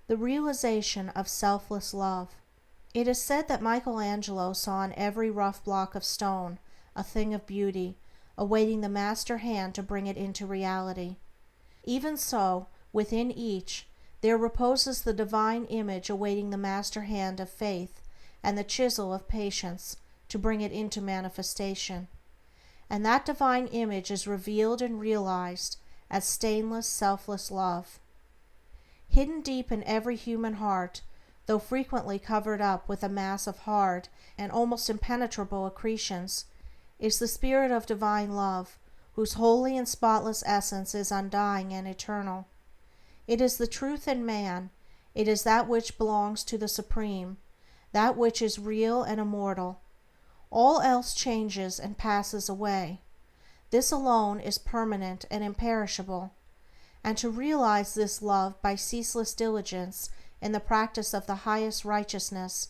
The realization of selfless love. It is said that Michelangelo saw in every rough block of stone a thing of beauty, awaiting the master hand to bring it into reality. Even so, within each, there reposes the divine image awaiting the master hand of faith and the chisel of patience to bring it into manifestation. And that divine image is revealed and realized as stainless, selfless love. Hidden deep in every human heart, though frequently covered up with a mass of hard and almost impenetrable accretions, is the spirit of divine love, whose holy and spotless essence is undying and eternal. It is the truth in man, it is that which belongs to the Supreme, that which is real and immortal. All else changes and passes away. This alone is permanent and imperishable. And to realize this love by ceaseless diligence in the practice of the highest righteousness,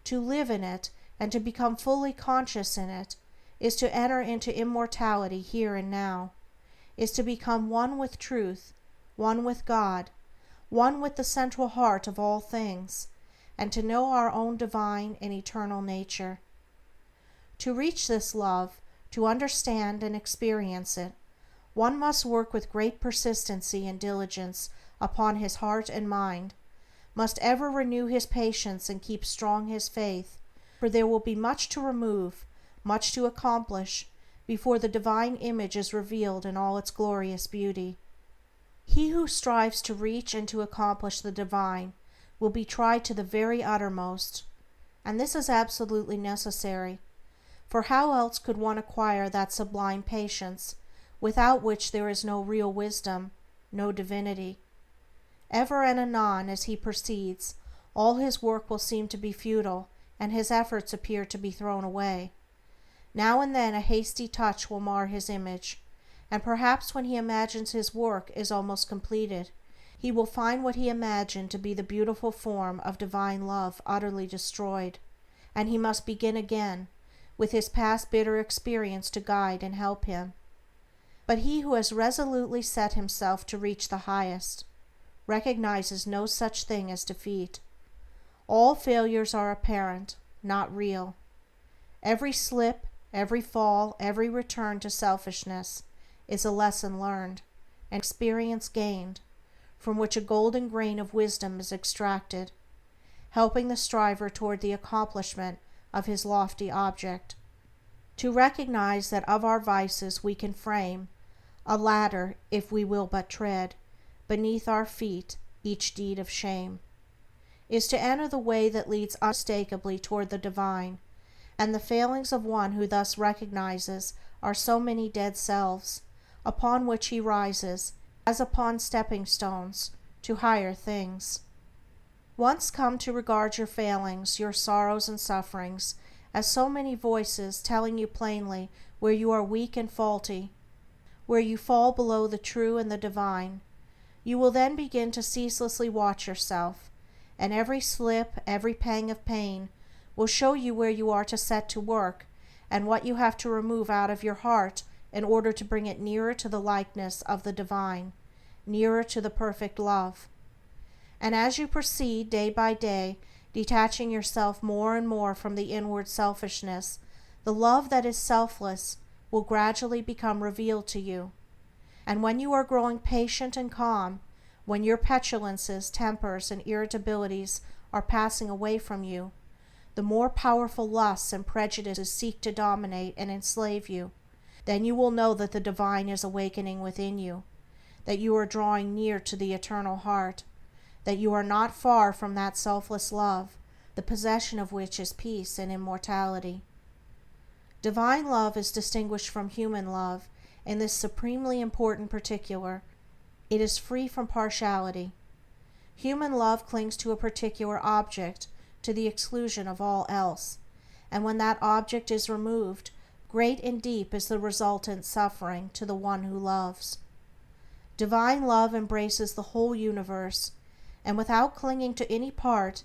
to live in it and to become fully conscious in it, is to enter into immortality here and now, is to become one with truth, one with God, one with the central heart of all things, and to know our own divine and eternal nature. To reach this love, to understand and experience it, one must work with great persistency and diligence upon his heart and mind, must ever renew his patience and keep strong his faith, for there will be much to remove, much to accomplish, before the divine image is revealed in all its glorious beauty. He who strives to reach and to accomplish the divine will be tried to the very uttermost, and this is absolutely necessary, for how else could one acquire that sublime patience, without which there is no real wisdom, no divinity? Ever and anon, as he proceeds, all his work will seem to be futile, and his efforts appear to be thrown away. Now and then a hasty touch will mar his image, and perhaps when he imagines his work is almost completed, he will find what he imagined to be the beautiful form of divine love utterly destroyed, and he must begin again, with his past bitter experience to guide and help him. But he who has resolutely set himself to reach the highest recognizes no such thing as defeat. All failures are apparent, not real. Every slip, every fall, every return to selfishness is a lesson learned, an experience gained, from which a golden grain of wisdom is extracted, helping the striver toward the accomplishment of his lofty object. To recognize that of our vices we can frame a ladder, if we will but tread beneath our feet each deed of shame, is to enter the way that leads unmistakably toward the divine, and the failings of one who thus recognizes are so many dead selves, upon which he rises, as upon stepping stones, to higher things. Once come to regard your failings, your sorrows and sufferings, as so many voices telling you plainly where you are weak and faulty, where you fall below the true and the divine, you will then begin to ceaselessly watch yourself, and every slip, every pang of pain will show you where you are to set to work, and what you have to remove out of your heart in order to bring it nearer to the likeness of the divine, nearer to the perfect love. And as you proceed day by day, detaching yourself more and more from the inward selfishness, the love that is selfless will gradually become revealed to you. And when you are growing patient and calm, when your petulances, tempers, and irritabilities are passing away from you, the more powerful lusts and prejudices seek to dominate and enslave you, then you will know that the divine is awakening within you, that you are drawing near to the eternal heart, that you are not far from that selfless love, the possession of which is peace and immortality. Divine love is distinguished from human love in this supremely important particular: it is free from partiality. Human love clings to a particular object to the exclusion of all else, and when that object is removed, great and deep is the resultant suffering to the one who loves. Divine love embraces the whole universe, and without clinging to any part,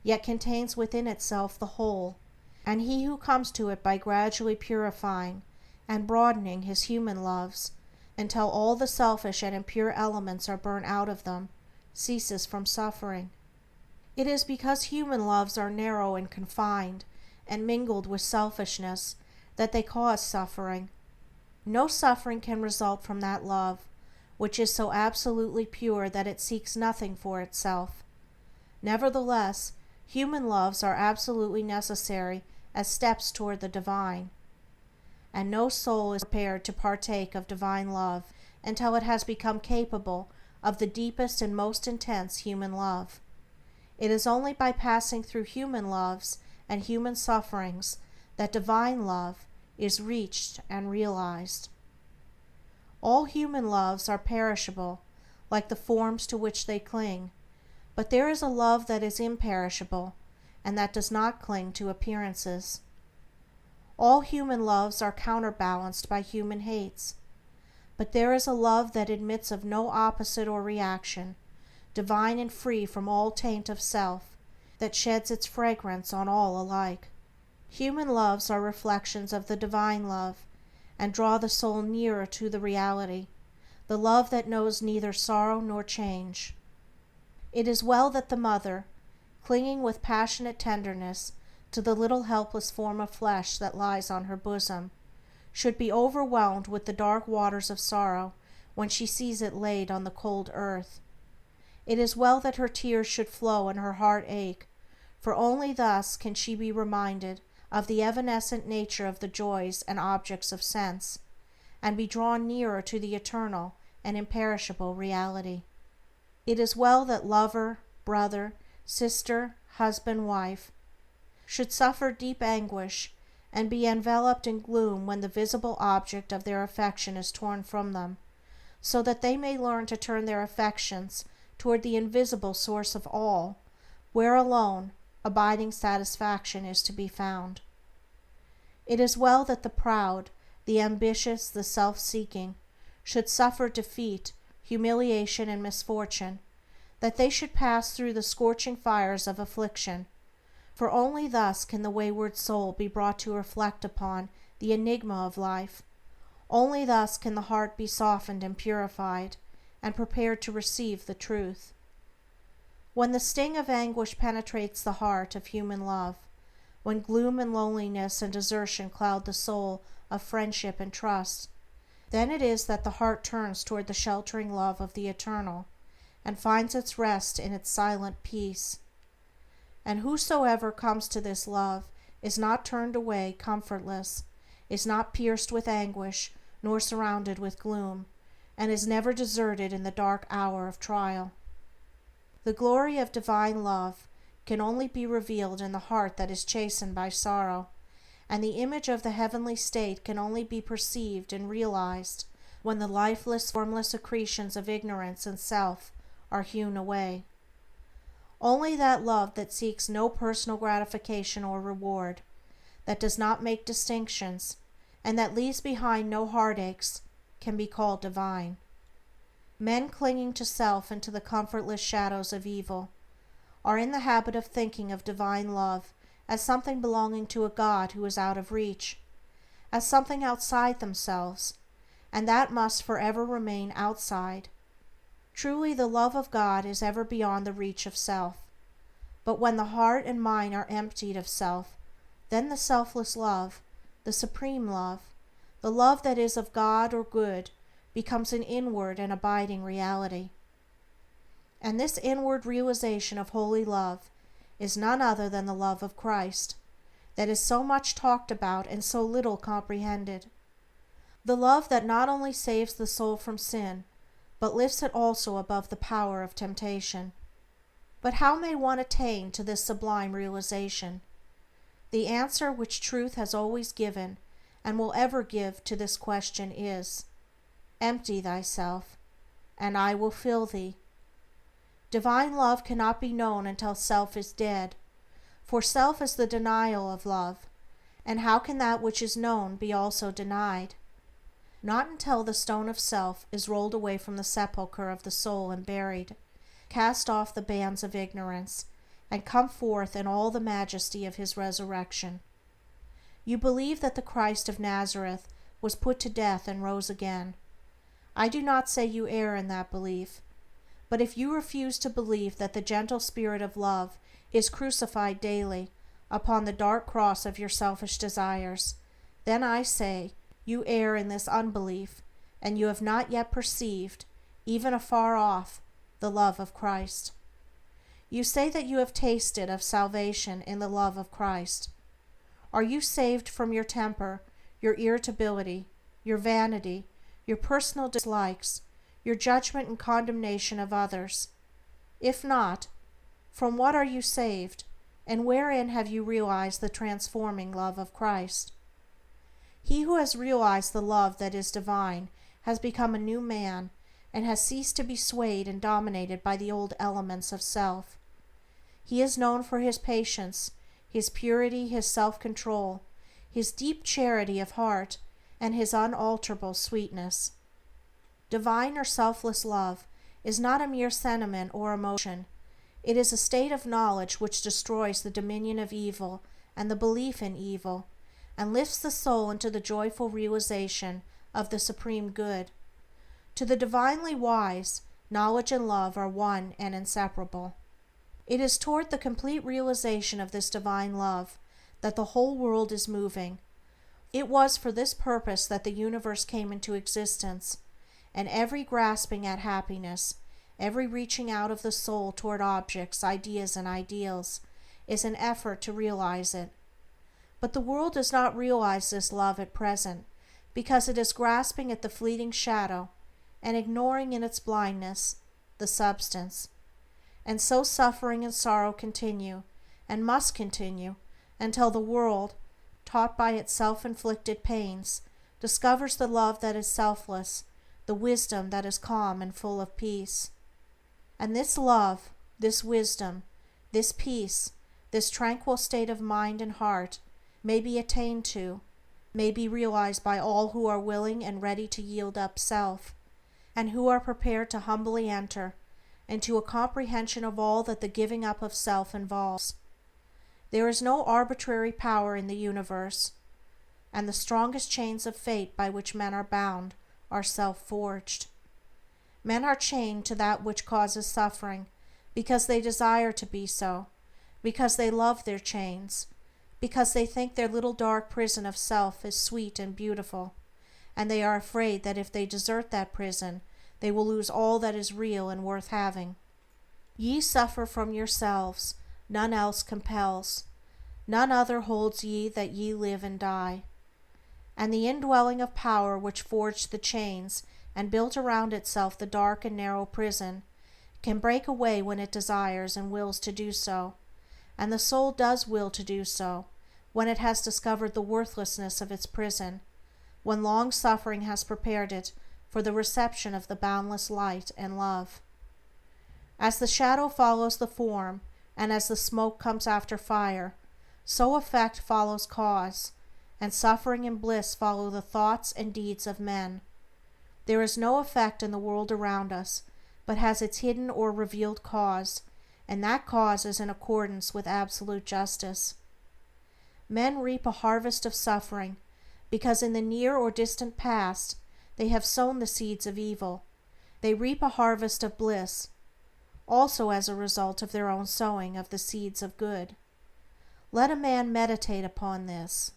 yet contains within itself the whole, and he who comes to it by gradually purifying and broadening his human loves until all the selfish and impure elements are burnt out of them, ceases from suffering. It is because human loves are narrow and confined, and mingled with selfishness, that they cause suffering. No suffering can result from that love, which is so absolutely pure that it seeks nothing for itself. Nevertheless, human loves are absolutely necessary as steps toward the divine, and no soul is prepared to partake of divine love until it has become capable of the deepest and most intense human love. It is only by passing through human loves and human sufferings that divine love is reached and realized. All human loves are perishable, like the forms to which they cling, but there is a love that is imperishable, and that does not cling to appearances. All human loves are counterbalanced by human hates, but there is a love that admits of no opposite or reaction, divine and free from all taint of self, that sheds its fragrance on all alike. Human loves are reflections of the divine love, and draw the soul nearer to the reality, the love that knows neither sorrow nor change. It is well that the mother, clinging with passionate tenderness to the little helpless form of flesh that lies on her bosom, should be overwhelmed with the dark waters of sorrow when she sees it laid on the cold earth. It is well that her tears should flow and her heart ache, for only thus can she be reminded of the evanescent nature of the joys and objects of sense, and be drawn nearer to the eternal and imperishable reality. It is well that lover, brother, sister, husband, wife, should suffer deep anguish and be enveloped in gloom when the visible object of their affection is torn from them, so that they may learn to turn their affections toward the invisible source of all, where alone abiding satisfaction is to be found. It is well that the proud, the ambitious, the self-seeking should suffer defeat, humiliation, and misfortune, that they should pass through the scorching fires of affliction, for only thus can the wayward soul be brought to reflect upon the enigma of life. Only thus can the heart be softened and purified, and prepared to receive the truth. When the sting of anguish penetrates the heart of human love, when gloom and loneliness and desertion cloud the soul of friendship and trust, then it is that the heart turns toward the sheltering love of the eternal, and finds its rest in its silent peace. And whosoever comes to this love is not turned away comfortless, is not pierced with anguish, nor surrounded with gloom, and is never deserted in the dark hour of trial. The glory of divine love can only be revealed in the heart that is chastened by sorrow, and the image of the heavenly state can only be perceived and realized when the lifeless, formless accretions of ignorance and self are hewn away. Only that love that seeks no personal gratification or reward, that does not make distinctions, and that leaves behind no heartaches, can be called divine. Men clinging to self and to the comfortless shadows of evil are in the habit of thinking of divine love as something belonging to a God who is out of reach, as something outside themselves, and that must forever remain outside. Truly, the love of God is ever beyond the reach of self. But when the heart and mind are emptied of self, then the selfless love, the supreme love, the love that is of God or good, becomes an inward and abiding reality. And this inward realization of holy love is none other than the love of Christ, that is so much talked about and so little comprehended. The love that not only saves the soul from sin, but lifts it also above the power of temptation. But how may one attain to this sublime realization? The answer which truth has always given, and will ever give, to this question is, empty thyself, and I will fill thee. Divine love cannot be known until self is dead, for self is the denial of love, and how can that which is known be also denied? Not until the stone of self is rolled away from the sepulchre of the soul and buried, cast off the bands of ignorance, and come forth in all the majesty of his resurrection. You believe that the Christ of Nazareth was put to death and rose again. I do not say you err in that belief, But if you refuse to believe that the gentle spirit of love is crucified daily upon the dark cross of your selfish desires, then I say you err in this unbelief, and you have not yet perceived, even afar off, the love of Christ. You say that you have tasted of salvation in the love of Christ. Are you saved from your temper, your irritability, your vanity, your personal dislikes, your judgment and condemnation of others? If not, from what are you saved, and wherein have you realized the transforming love of Christ? He who has realized the love that is divine has become a new man, and has ceased to be swayed and dominated by the old elements of self. He is known for his patience, his purity, his self-control, his deep charity of heart, and his unalterable sweetness. Divine or selfless love is not a mere sentiment or emotion. It is a state of knowledge which destroys the dominion of evil and the belief in evil, and lifts the soul into the joyful realization of the supreme good. To the divinely wise, knowledge and love are one and inseparable. It is toward the complete realization of this divine love that the whole world is moving. It was for this purpose that the universe came into existence, and every grasping at happiness, every reaching out of the soul toward objects, ideas, and ideals, is an effort to realize it. But the world does not realize this love at present, because it is grasping at the fleeting shadow, and ignoring in its blindness the substance. And so suffering and sorrow continue, and must continue, until the world, taught by its self-inflicted pains, discovers the love that is selfless, the wisdom that is calm and full of peace. And this love, this wisdom, this peace, this tranquil state of mind and heart may be attained to, may be realized by all who are willing and ready to yield up self, and who are prepared to humbly enter into a comprehension of all that the giving up of self involves. There is no arbitrary power in the universe, and the strongest chains of fate by which men are bound are self-forged. Men are chained to that which causes suffering because they desire to be so, because they love their chains, because they think their little dark prison of self is sweet and beautiful, and they are afraid that if they desert that prison, they will lose all that is real and worth having. Ye suffer from yourselves, none else compels, none other holds ye that ye live and die. And the indwelling of power which forged the chains and built around itself the dark and narrow prison can break away when it desires and wills to do so, and the soul does will to do so when it has discovered the worthlessness of its prison, when long suffering has prepared it for the reception of the boundless light and love. As the shadow follows the form, and as the smoke comes after fire, so effect follows cause, and suffering and bliss follow the thoughts and deeds of men. There is no effect in the world around us, but has its hidden or revealed cause, and that cause is in accordance with absolute justice. Men reap a harvest of suffering, because in the near or distant past they have sown the seeds of evil. They reap a harvest of bliss, also as a result of their own sowing of the seeds of good. Let a man meditate upon this.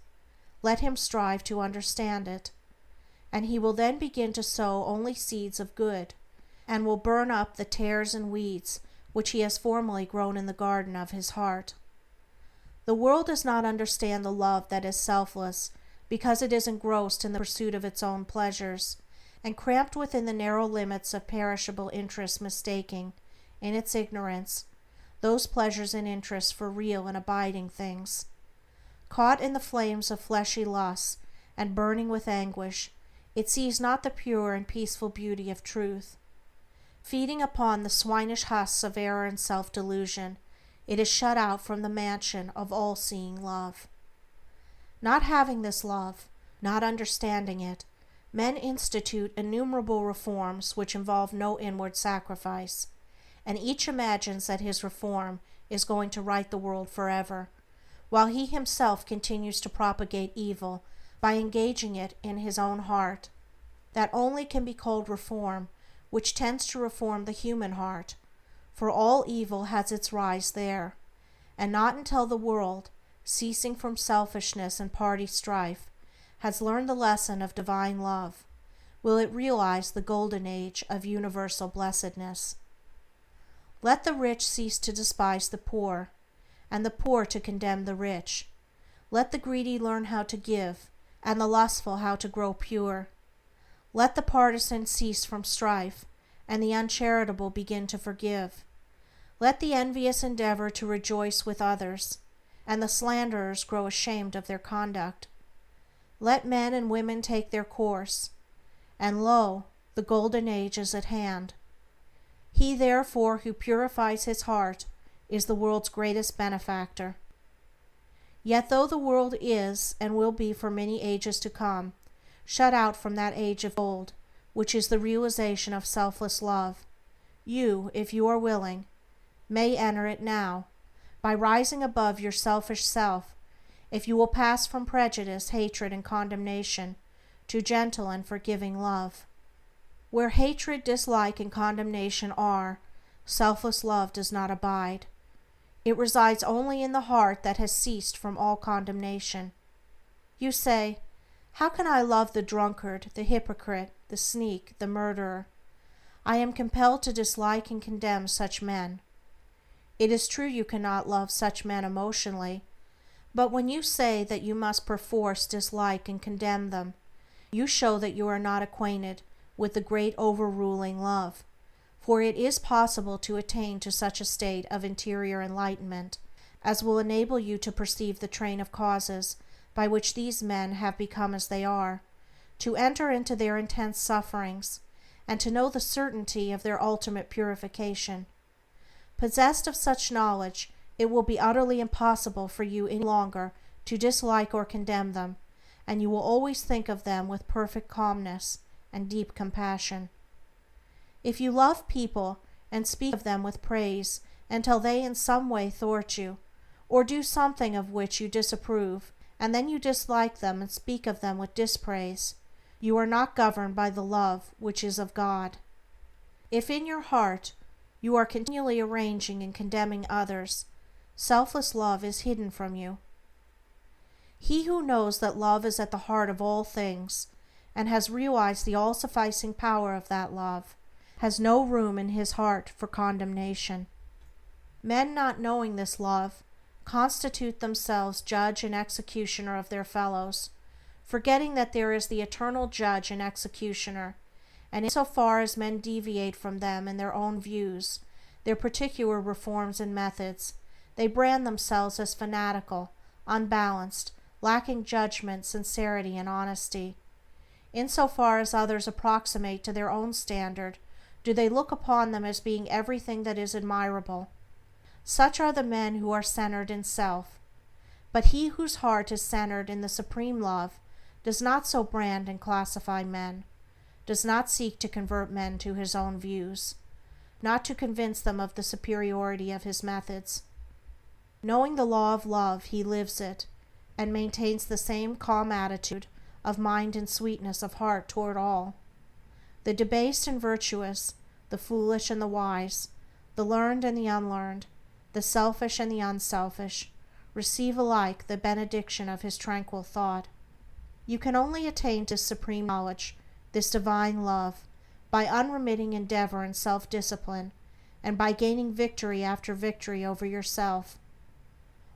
Let him strive to understand it, and he will then begin to sow only seeds of good, and will burn up the tares and weeds which he has formerly grown in the garden of his heart. The world does not understand the love that is selfless, because it is engrossed in the pursuit of its own pleasures, and cramped within the narrow limits of perishable interests, mistaking, in its ignorance, those pleasures and interests for real and abiding things. Caught in the flames of fleshy lusts, and burning with anguish, it sees not the pure and peaceful beauty of truth. Feeding upon the swinish husks of error and self-delusion, it is shut out from the mansion of all-seeing love. Not having this love, not understanding it, men institute innumerable reforms which involve no inward sacrifice, and each imagines that his reform is going to right the world forever, while he himself continues to propagate evil by engaging it in his own heart. That only can be called reform which tends to reform the human heart, for all evil has its rise there, and not until the world, ceasing from selfishness and party strife, has learned the lesson of divine love, will it realize the golden age of universal blessedness. Let the rich cease to despise the poor, and the poor to condemn the rich. Let the greedy learn how to give, and the lustful how to grow pure. Let the partisan cease from strife, and the uncharitable begin to forgive. Let the envious endeavor to rejoice with others, and the slanderers grow ashamed of their conduct. Let men and women take their course, and lo, the golden age is at hand. He therefore who purifies his heart is the world's greatest benefactor. Yet though the world is, and will be for many ages to come, shut out from that age of gold, which is the realization of selfless love, you, if you are willing, may enter it now, by rising above your selfish self, if you will pass from prejudice, hatred, and condemnation to gentle and forgiving love. Where hatred, dislike, and condemnation are, selfless love does not abide. It resides only in the heart that has ceased from all condemnation. You say, "How can I love the drunkard, the hypocrite, the sneak, the murderer? I am compelled to dislike and condemn such men." It is true you cannot love such men emotionally, but when you say that you must perforce dislike and condemn them, you show that you are not acquainted with the great overruling love, for it is possible to attain to such a state of interior enlightenment as will enable you to perceive the train of causes by which these men have become as they are, to enter into their intense sufferings, and to know the certainty of their ultimate purification. Possessed of such knowledge, it will be utterly impossible for you any longer to dislike or condemn them, and you will always think of them with perfect calmness and deep compassion. If you love people and speak of them with praise until they in some way thwart you, or do something of which you disapprove, and then you dislike them and speak of them with dispraise, you are not governed by the love which is of God. If in your heart you are continually arranging and condemning others, selfless love is hidden from you. He who knows that love is at the heart of all things, and has realized the all-sufficing power of that love, has no room in his heart for condemnation. Men not knowing this love constitute themselves judge and executioner of their fellows, forgetting that there is the eternal judge and executioner, and in so far as men deviate from them in their own views, their particular reforms and methods, they brand themselves as fanatical, unbalanced, lacking judgment, sincerity, and honesty. In so far as others approximate to their own standard, do they look upon them as being everything that is admirable. Such are the men who are centered in self. But he whose heart is centered in the supreme love does not so brand and classify men, does not seek to convert men to his own views, not to convince them of the superiority of his methods. Knowing the law of love, he lives it, and maintains the same calm attitude of mind and sweetness of heart toward all. The debased and virtuous, the foolish and the wise, the learned and the unlearned, the selfish and the unselfish, receive alike the benediction of his tranquil thought. You can only attain to supreme knowledge, this divine love, by unremitting endeavor and self-discipline, and by gaining victory after victory over yourself.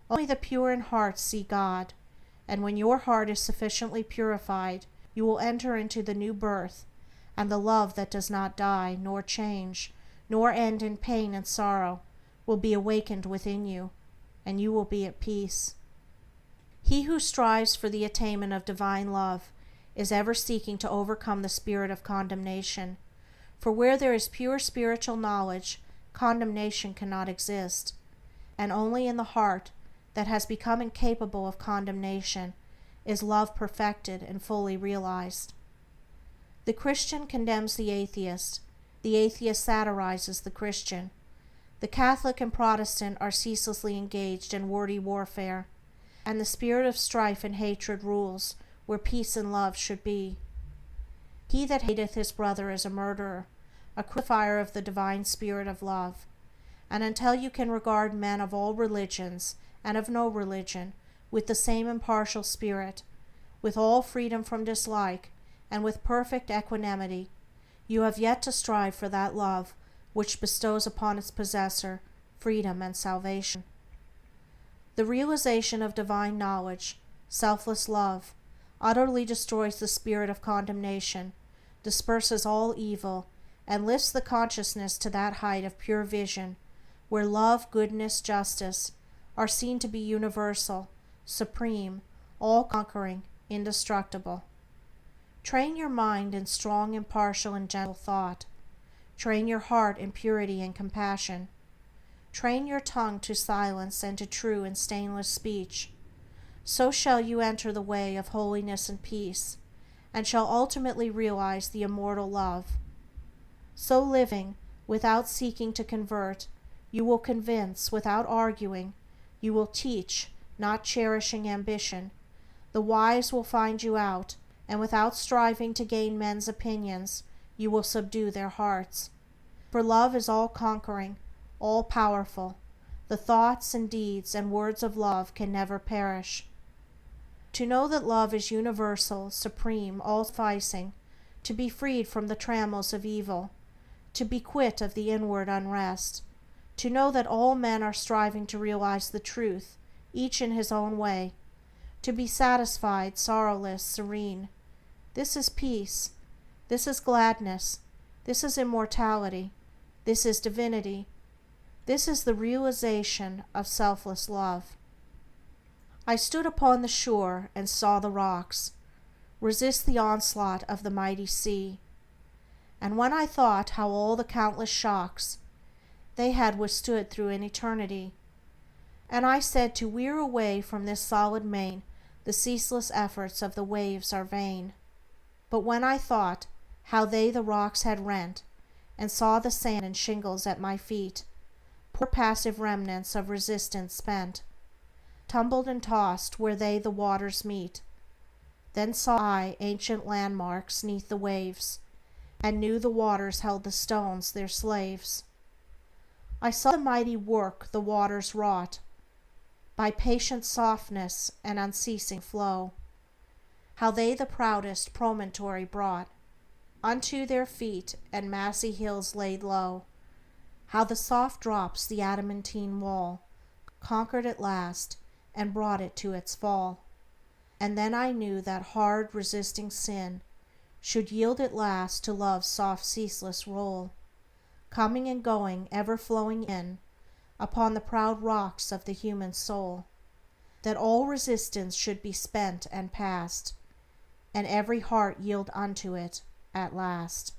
Only the pure in heart see God, and when your heart is sufficiently purified, you will enter into the new birth, and the love that does not die, nor change, nor end in pain and sorrow, will be awakened within you, and you will be at peace. He who strives for the attainment of divine love is ever seeking to overcome the spirit of condemnation, for where there is pure spiritual knowledge, condemnation cannot exist, and only in the heart that has become incapable of condemnation is love perfected and fully realized. The Christian condemns the atheist satirizes the Christian. The Catholic and Protestant are ceaselessly engaged in wordy warfare, and the spirit of strife and hatred rules where peace and love should be. He that hateth his brother is a murderer, a crucifier of the divine spirit of love. And until you can regard men of all religions and of no religion with the same impartial spirit, with all freedom from dislike, and with perfect equanimity, you have yet to strive for that love which bestows upon its possessor freedom and salvation. The realization of divine knowledge, selfless love, utterly destroys the spirit of condemnation, disperses all evil, and lifts the consciousness to that height of pure vision where love, goodness, justice are seen to be universal, supreme, all-conquering, indestructible. Train your mind in strong, impartial, and gentle thought. Train your heart in purity and compassion. Train your tongue to silence and to true and stainless speech. So shall you enter the way of holiness and peace, and shall ultimately realize the immortal love. So living, without seeking to convert, you will convince without arguing, you will teach, not cherishing ambition. The wise will find you out, and without striving to gain men's opinions, you will subdue their hearts. For love is all-conquering, all-powerful. The thoughts and deeds and words of love can never perish. To know that love is universal, supreme, all-sufficing, to be freed from the trammels of evil, to be quit of the inward unrest, to know that all men are striving to realize the truth, each in his own way, to be satisfied, sorrowless, serene. This is peace. This is gladness. This is immortality. This is divinity. This is the realization of selfless love. I stood upon the shore and saw the rocks resist the onslaught of the mighty sea. And when I thought how all the countless shocks they had withstood through an eternity, and I said to wear away from this solid main the ceaseless efforts of the waves are vain. But when I thought how they the rocks had rent, and saw the sand and shingles at my feet, poor passive remnants of resistance spent, tumbled and tossed where they the waters meet, then saw I ancient landmarks neath the waves, and knew the waters held the stones their slaves. I saw the mighty work the waters wrought, by patient softness and unceasing flow, how they the proudest promontory brought unto their feet, and massy hills laid low, how the soft drops the adamantine wall conquered at last, and brought it to its fall. And then I knew that hard resisting sin should yield at last to love's soft ceaseless roll, coming and going, ever flowing in upon the proud rocks of the human soul, that all resistance should be spent and past, and every heart yield unto it at last.